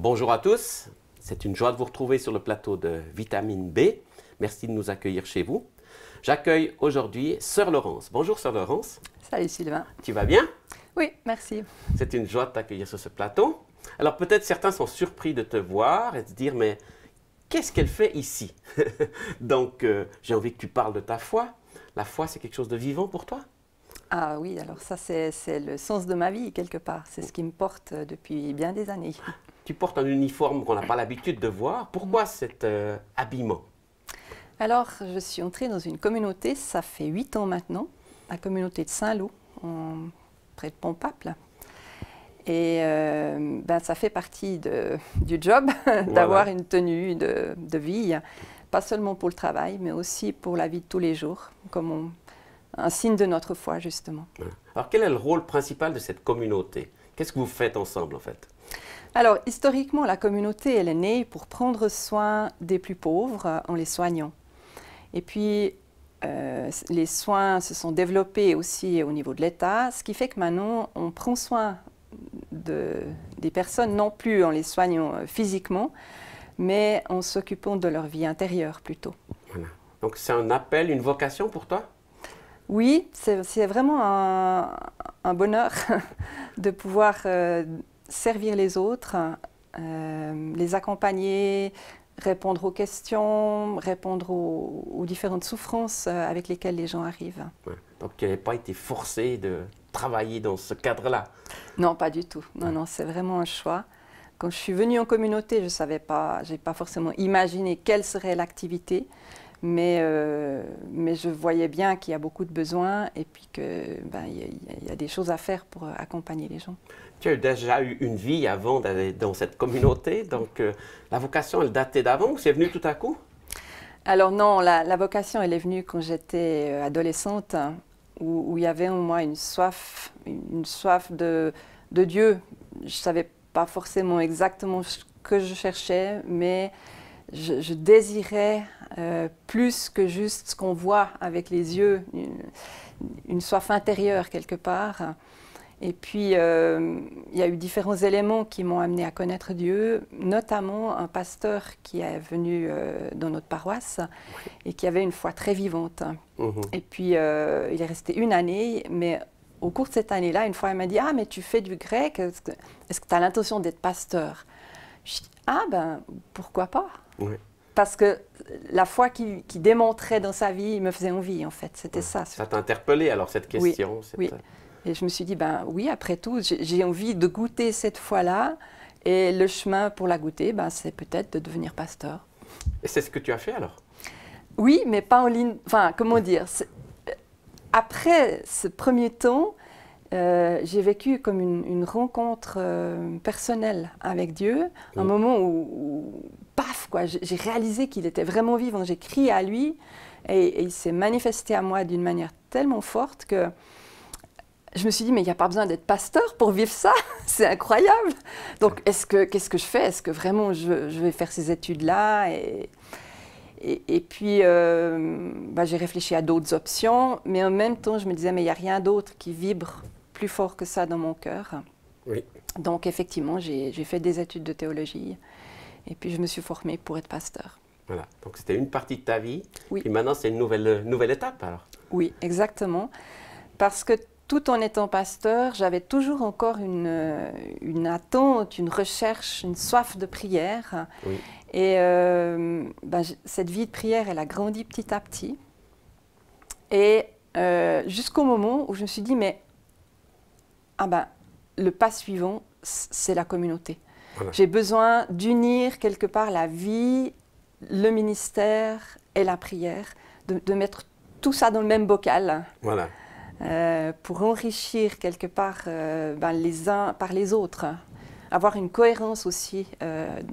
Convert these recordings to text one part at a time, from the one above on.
Bonjour à tous, c'est une joie de vous retrouver sur le plateau de Vitamine B. Merci de nous accueillir chez vous. J'accueille aujourd'hui Sœur Laurence. Bonjour Sœur Laurence. Salut Sylvain. Tu vas bien? Oui, merci. C'est une joie de t'accueillir sur ce plateau. Alors peut-être certains sont surpris de te voir et de se dire, mais qu'est-ce qu'elle fait ici? Donc j'ai envie que tu parles de ta foi. La foi, c'est quelque chose de vivant pour toi? Ah oui, alors ça c'est le sens de ma vie quelque part. C'est ce qui me porte depuis bien des années. Tu portes un uniforme qu'on n'a pas l'habitude de voir. Pourquoi cet habillement? Alors, je suis entrée dans une communauté, ça fait 8 ans maintenant, la communauté de Saint-Lô, près de Pompaple. Et ça fait partie du job d'avoir une tenue de vie, pas seulement pour le travail, mais aussi pour la vie de tous les jours, comme un signe de notre foi, justement. Alors, quel est le rôle principal de cette communauté? Qu'est-ce que vous faites ensemble, en fait? Alors, historiquement, la communauté, elle est née pour prendre soin des plus pauvres en les soignant. Et puis, les soins se sont développés aussi au niveau de l'État, ce qui fait que maintenant, on prend soin des personnes, non plus en les soignant physiquement, mais en s'occupant de leur vie intérieure plutôt. Voilà. Donc, c'est un appel, une vocation pour toi? Oui, c'est vraiment un bonheur de pouvoir servir les autres, les accompagner, répondre aux questions, répondre aux différentes souffrances avec lesquelles les gens arrivent. Ouais. Donc, tu n'avais pas été forcé de travailler dans ce cadre-là? Non, pas du tout. Non, non, c'est vraiment un choix. Quand je suis venue en communauté, je ne savais pas, je n'ai pas forcément imaginé quelle serait l'activité, mais je voyais bien qu'il y a beaucoup de besoins et puis qu'il y a des choses à faire pour accompagner les gens. Tu as déjà eu une vie avant d'aller dans cette communauté, donc la vocation, elle datait d'avant ou c'est venu tout à coup? Alors non, la vocation, elle est venue quand j'étais adolescente, où il y avait en moi une soif de Dieu. Je ne savais pas forcément exactement ce que je cherchais, mais je désirais plus que juste ce qu'on voit avec les yeux, une soif intérieure quelque part. Et puis, il y a eu différents éléments qui m'ont amené à connaître Dieu, notamment un pasteur qui est venu dans notre paroisse et qui avait une foi très vivante. Et puis, il est resté une année, mais au cours de cette année-là, une fois, il m'a dit « Ah, mais tu fais du grec, est-ce que tu as l'intention d'être pasteur ?» Je dis « Ah, ben, pourquoi pas ?» Parce que la foi qu'il démontrait dans sa vie me faisait envie, en fait. C'était ça. Ça t'a interpellé, alors, cette question? Oui. Et je me suis dit, ben oui, après tout, j'ai envie de goûter cette foi-là. Et le chemin pour la goûter, ben, c'est peut-être de devenir pasteur. Et c'est ce que tu as fait, alors? Oui, mais pas en ligne. Enfin, comment dire? Après ce premier temps, j'ai vécu comme une rencontre personnelle avec Dieu. Un moment où paf, quoi, j'ai réalisé qu'il était vraiment vivant. J'ai crié à lui et il s'est manifesté à moi d'une manière tellement forte que je me suis dit, mais il n'y a pas besoin d'être pasteur pour vivre ça, c'est incroyable. Donc, qu'est-ce que je fais? Est-ce que vraiment je vais faire ces études-là? Et puis, j'ai réfléchi à d'autres options, mais en même temps, je me disais, mais il n'y a rien d'autre qui vibre plus fort que ça dans mon cœur. Oui. Donc, effectivement, j'ai fait des études de théologie, et puis je me suis formée pour être pasteur. Voilà, donc c'était une partie de ta vie, oui. Et maintenant c'est une nouvelle étape, alors? Oui, exactement, parce que tout en étant pasteur, j'avais toujours encore une attente, une recherche, une soif de prière. Oui. Et cette vie de prière, elle a grandi petit à petit. Et jusqu'au moment où je me suis dit, mais le pas suivant, c'est la communauté. Voilà. J'ai besoin d'unir quelque part la vie, le ministère et la prière, de mettre tout ça dans le même bocal. Voilà. Pour enrichir quelque part les uns par les autres, avoir une cohérence aussi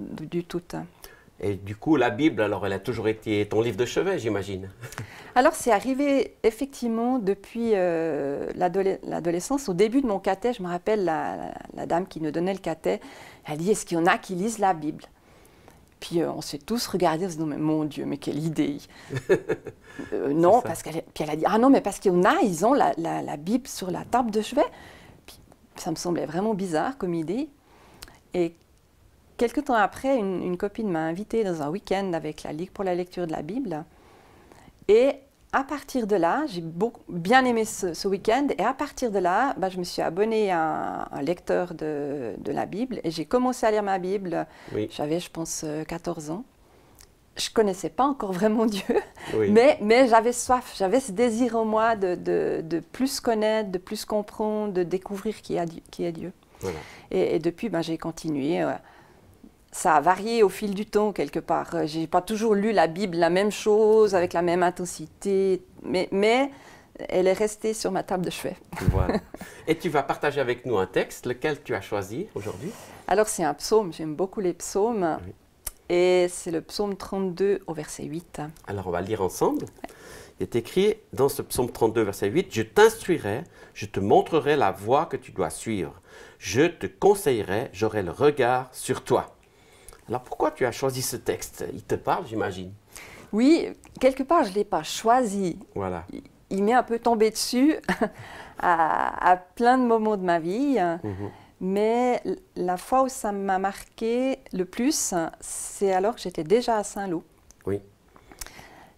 du tout. Et du coup, la Bible, alors elle a toujours été ton livre de chevet, j'imagine? Alors c'est arrivé effectivement depuis l'adolescence. Au début de mon caté, je me rappelle la dame qui nous donnait le caté, elle dit « Est-ce qu'il y en a qui lisent la Bible ?» Puis on s'est tous regardés en se disant, mais mon Dieu, mais quelle idée. Non, parce puis elle a dit, ah non, mais parce qu'il y en a, ils ont la Bible sur la table de chevet. Puis ça me semblait vraiment bizarre comme idée. Et quelque temps après, une copine m'a invitée dans un week-end avec la Ligue pour la lecture de la Bible. Et à partir de là, j'ai bien aimé ce week-end. Et à partir de là, je me suis abonnée à un lecteur de la Bible. Et j'ai commencé à lire ma Bible. Oui. J'avais, je pense, 14 ans. Je ne connaissais pas encore vraiment Dieu, Oui. mais j'avais soif, j'avais ce désir en moi de plus connaître, de plus comprendre, de découvrir qui est Dieu. Voilà. Et depuis, j'ai continué. Ça a varié au fil du temps, quelque part. Je n'ai pas toujours lu la Bible, la même chose, avec la même intensité, mais elle est restée sur ma table de chevet. Voilà. Et tu vas partager avec nous un texte, lequel tu as choisi aujourd'hui? Alors, c'est un psaume, j'aime beaucoup les psaumes. Oui. Et c'est le psaume 32 au verset 8. Alors, on va lire ensemble. Il est écrit dans ce psaume 32, verset 8, « Je t'instruirai, je te montrerai la voie que tu dois suivre. Je te conseillerai, j'aurai le regard sur toi. » Alors, pourquoi tu as choisi ce texte? Il te parle, j'imagine. Oui, quelque part, je ne l'ai pas choisi. Voilà. Il m'est un peu tombé dessus à plein de moments de ma vie. Mais la fois où ça m'a marqué le plus, c'est alors que j'étais déjà à Saint-Lô. Oui.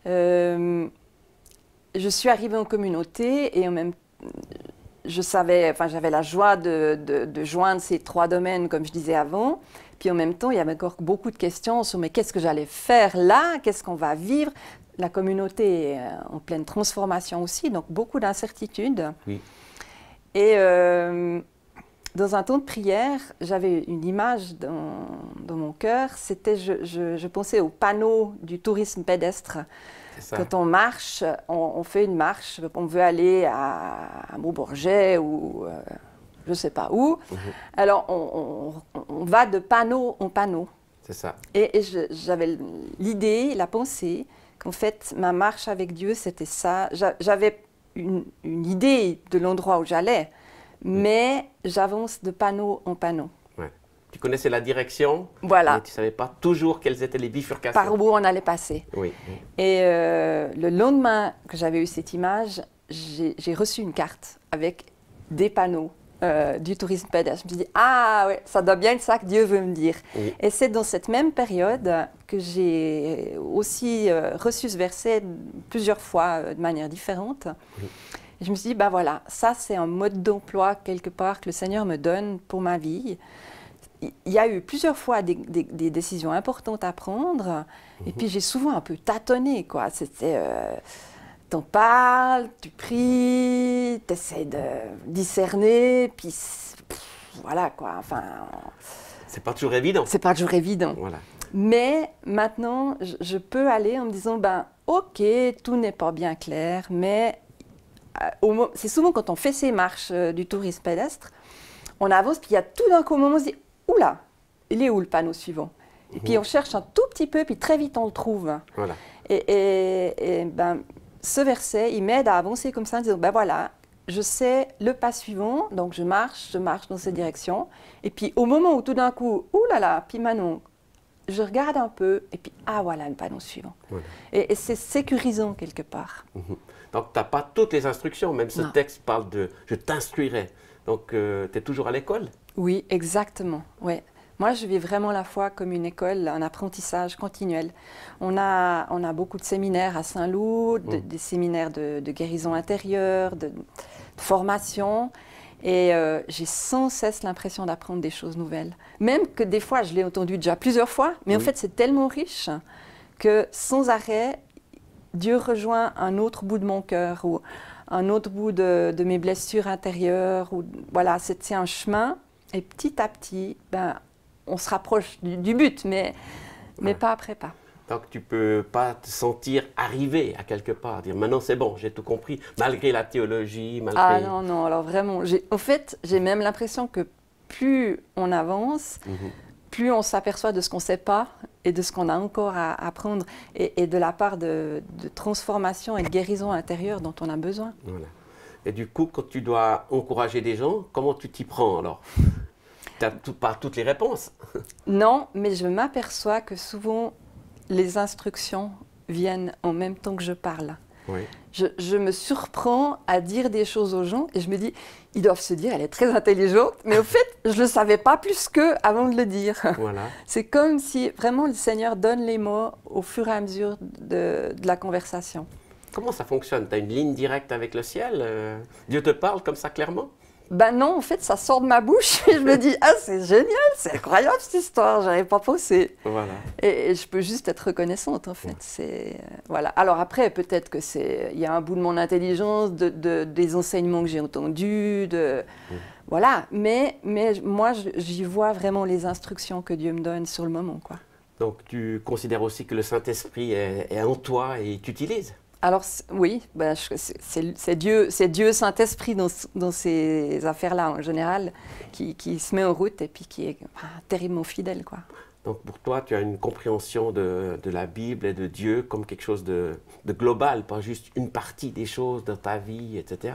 Je suis arrivée en communauté et en même j'avais la joie de joindre ces 3 domaines, comme je disais avant. Puis en même temps, il y avait encore beaucoup de questions sur mais qu'est-ce que j'allais faire là, qu'est-ce qu'on va vivre. La communauté est en pleine transformation aussi, donc beaucoup d'incertitudes. Oui. Et dans un temps de prière, j'avais une image dans mon cœur. C'était, je pensais aux panneaux du tourisme pédestre. Quand on marche, on fait une marche, on veut aller à Maubourget ou je ne sais pas où. Alors, on va de panneau en panneau. C'est ça. Et j'avais l'idée, la pensée, qu'en fait, ma marche avec Dieu, c'était ça. J'avais une idée de l'endroit où j'allais. Mais j'avance de panneau en panneau. Ouais. Tu connaissais la direction, voilà. Mais tu ne savais pas toujours quelles étaient les bifurcations. Par où on allait passer. Oui. Et le lendemain que j'avais eu cette image, j'ai reçu une carte avec des panneaux du tourisme pédestre. Je me suis dit, ah ouais, ça doit bien être ça que Dieu veut me dire. Oui. Et c'est dans cette même période que j'ai aussi reçu ce verset plusieurs fois de manière différente. Oui. Et je me suis dit, voilà, ça c'est un mode d'emploi quelque part que le Seigneur me donne pour ma vie. Il y a eu plusieurs fois des décisions importantes à prendre, et puis j'ai souvent un peu tâtonné, quoi. C'était, t'en parles, tu pries, t'essaies de discerner, puis voilà, quoi, enfin... C'est pas toujours évident. C'est pas toujours évident. Voilà. Mais maintenant, je peux aller en me disant, ok, tout n'est pas bien clair, mais... C'est souvent quand on fait ces marches du tourisme pédestre, on avance, puis il y a tout d'un coup un moment, on se dit, oula, il est où le panneau suivant? Et puis on cherche un tout petit peu, puis très vite on le trouve. Voilà. Et ce verset, il m'aide à avancer comme ça, en disant, voilà, je sais le pas suivant, donc je marche dans cette direction. Et puis au moment où tout d'un coup, oulala, puis Manon, je regarde un peu, et puis voilà le panneau suivant. Voilà. Et c'est sécurisant quelque part. Donc, tu n'as pas toutes les instructions, même ce texte parle de « je t'instruirai ». Donc, tu es toujours à l'école? Oui, exactement. Ouais. Moi, je vis vraiment la foi comme une école, un apprentissage continuel. On a beaucoup de séminaires à Saint-Loup, des séminaires de guérison intérieure, de formation. Et j'ai sans cesse l'impression d'apprendre des choses nouvelles. Même que des fois, je l'ai entendu déjà plusieurs fois, mais en fait, c'est tellement riche que sans arrêt, Dieu rejoint un autre bout de mon cœur ou un autre bout de mes blessures intérieures. Ou, voilà, c'est un chemin. Et petit à petit, on se rapproche du but, mais pas après pas. Donc tu ne peux pas te sentir arrivé à quelque part, dire maintenant c'est bon, j'ai tout compris, malgré la théologie, malgré... Ah non, alors vraiment, en fait, j'ai même l'impression que plus on avance, plus on s'aperçoit de ce qu'on ne sait pas et de ce qu'on a encore à apprendre et de la part de transformation et de guérison intérieure dont on a besoin. Voilà. Et du coup, quand tu dois encourager des gens, comment tu t'y prends alors? Tu n'as pas toutes les réponses. Non, mais je m'aperçois que souvent, les instructions viennent en même temps que je parle. Oui. je me surprends à dire des choses aux gens et je me dis, ils doivent se dire, elle est très intelligente, mais au fait, je ne le savais pas plus qu'eux avant de le dire. Voilà. C'est comme si vraiment le Seigneur donne les mots au fur et à mesure de la conversation. Comment ça fonctionne? Tu as une ligne directe avec le ciel? Dieu te parle comme ça clairement? Ben non, en fait, ça sort de ma bouche et je me dis, ah, c'est génial, c'est incroyable cette histoire, j'avais pas pensé. Voilà. Et je peux juste être reconnaissante, en fait. C'est, voilà. Alors après, peut-être que il y a un bout de mon intelligence, des enseignements que j'ai entendus, voilà. Mais moi, j'y vois vraiment les instructions que Dieu me donne sur le moment, quoi. Donc tu considères aussi que le Saint-Esprit est en toi et t'utilise? Alors oui, ben, c'est Dieu Saint-Esprit dans ces affaires-là en général qui se met en route et puis qui est terriblement fidèle, quoi. Donc pour toi, tu as une compréhension de la Bible et de Dieu comme quelque chose de global, pas juste une partie des choses dans ta vie, etc.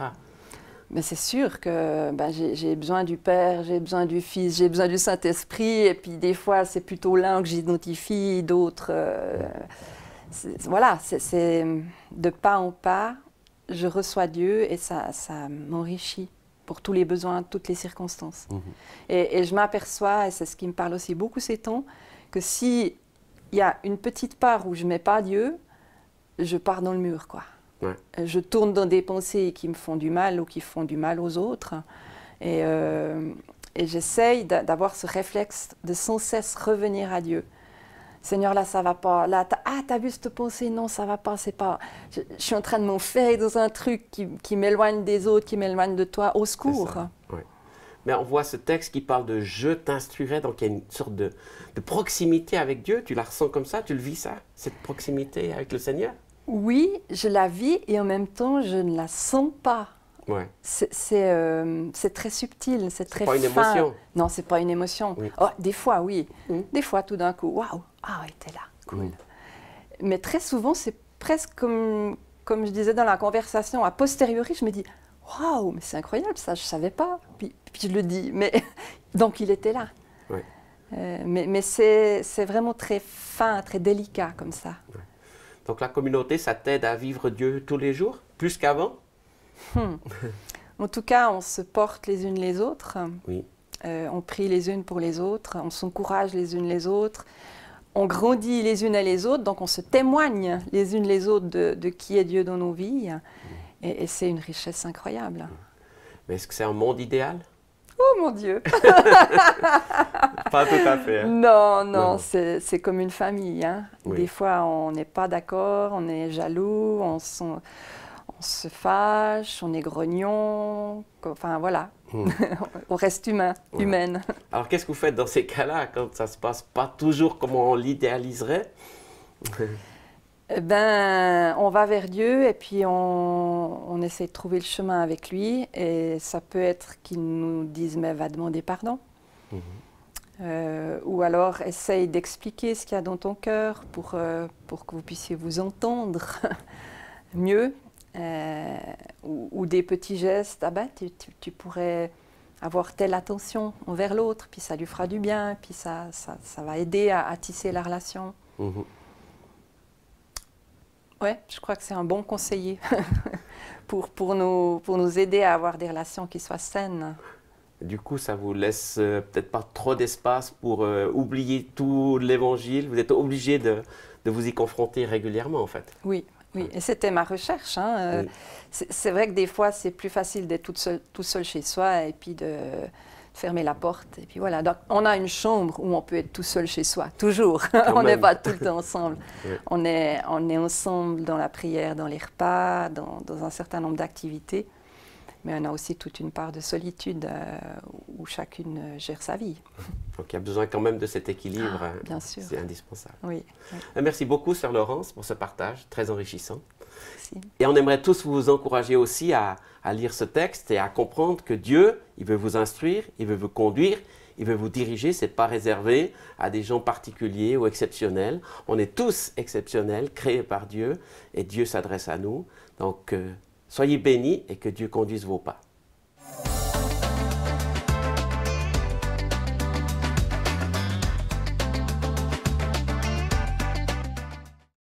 Mais c'est sûr que ben, j'ai besoin du Père, j'ai besoin du Fils, j'ai besoin du Saint-Esprit et puis des fois c'est plutôt l'un que j'identifie, d'autres... Voilà, c'est de pas en pas, je reçois Dieu et ça m'enrichit pour tous les besoins, toutes les circonstances. Et je m'aperçois, et c'est ce qui me parle aussi beaucoup ces temps, que s'il y a une petite part où je ne mets pas Dieu, je pars dans le mur, quoi. Ouais. Je tourne dans des pensées qui me font du mal ou qui font du mal aux autres. Et j'essaye d'avoir ce réflexe de sans cesse revenir à Dieu. Seigneur, là, ça va pas. Là, t'as vu cette pensée? Non, ça va pas, c'est pas... Je suis en train de m'enferrer dans un truc qui m'éloigne des autres, qui m'éloigne de toi. Au secours. Ouais. Mais on voit ce texte qui parle de « je t'instruirai », donc il y a une sorte de proximité avec Dieu. Tu la ressens comme ça? Tu le vis ça? Cette proximité avec le Seigneur? Oui, je la vis et en même temps, je ne la sens pas. Ouais. C'est très subtil, c'est très fin. C'est pas une émotion? Non, c'est pas une émotion. Oui. Oh, des fois, oui. Des fois, tout d'un coup, waouh, ah oui, t'es là, cool. Mais très souvent, c'est presque comme je disais dans la conversation, a posteriori, je me dis, waouh, mais c'est incroyable ça, je savais pas. Puis je le dis, mais donc il était là. Ouais. Mais c'est vraiment très fin, très délicat comme ça. Ouais. Donc la communauté, ça t'aide à vivre Dieu tous les jours, plus qu'avant? En tout cas, on se porte les unes les autres, Oui. On prie les unes pour les autres, on s'encourage les unes les autres, on grandit les unes et les autres, donc on se témoigne les unes les autres de qui est Dieu dans nos vies, et c'est une richesse incroyable. Mais est-ce que c'est un monde idéal? Oh mon Dieu! Pas tout à fait. Hein. Non, c'est comme une famille. Hein. Oui. Des fois, on n'est pas d'accord, on est jaloux, on se fâche, on est grognon, enfin voilà, on reste humain, Voilà. humaine. Alors qu'est-ce que vous faites dans ces cas-là, quand ça ne se passe pas toujours comme on l'idéaliserait? Eh ben, on va vers Dieu et puis on essaie de trouver le chemin avec lui. Et ça peut être qu'il nous dise, mais va demander pardon. Ou alors essaye d'expliquer ce qu'il y a dans ton cœur pour que vous puissiez vous entendre mieux. Ou des petits gestes, ah ben, tu pourrais avoir telle attention envers l'autre, puis ça lui fera du bien, puis ça va aider à tisser la relation. Ouais, je crois que c'est un bon conseiller pour nous aider à avoir des relations qui soient saines. Du coup, ça vous laisse peut-être pas trop d'espace pour oublier tout l'Évangile. Vous êtes obligé de vous y confronter régulièrement, en fait. Oui. Oui, et c'était ma recherche. Hein. Oui. C'est vrai que des fois, c'est plus facile d'être tout seul chez soi et puis de fermer la porte. Et puis voilà. Donc, on a une chambre où on peut être tout seul chez soi, toujours. On n'est pas tout le temps ensemble. Oui. On est ensemble dans la prière, dans les repas, dans un certain nombre d'activités. Mais on a aussi toute une part de solitude où chacune gère sa vie. Donc il y a besoin quand même de cet équilibre. Bien sûr. C'est indispensable. Oui. Merci beaucoup, Sœur Laurence, pour ce partage très enrichissant. Merci. Et on aimerait tous vous encourager aussi à lire ce texte et à comprendre que Dieu, il veut vous instruire, il veut vous conduire, il veut vous diriger. Ce n'est pas réservé à des gens particuliers ou exceptionnels. On est tous exceptionnels, créés par Dieu, et Dieu s'adresse à nous. Donc, soyez bénis et que Dieu conduise vos pas.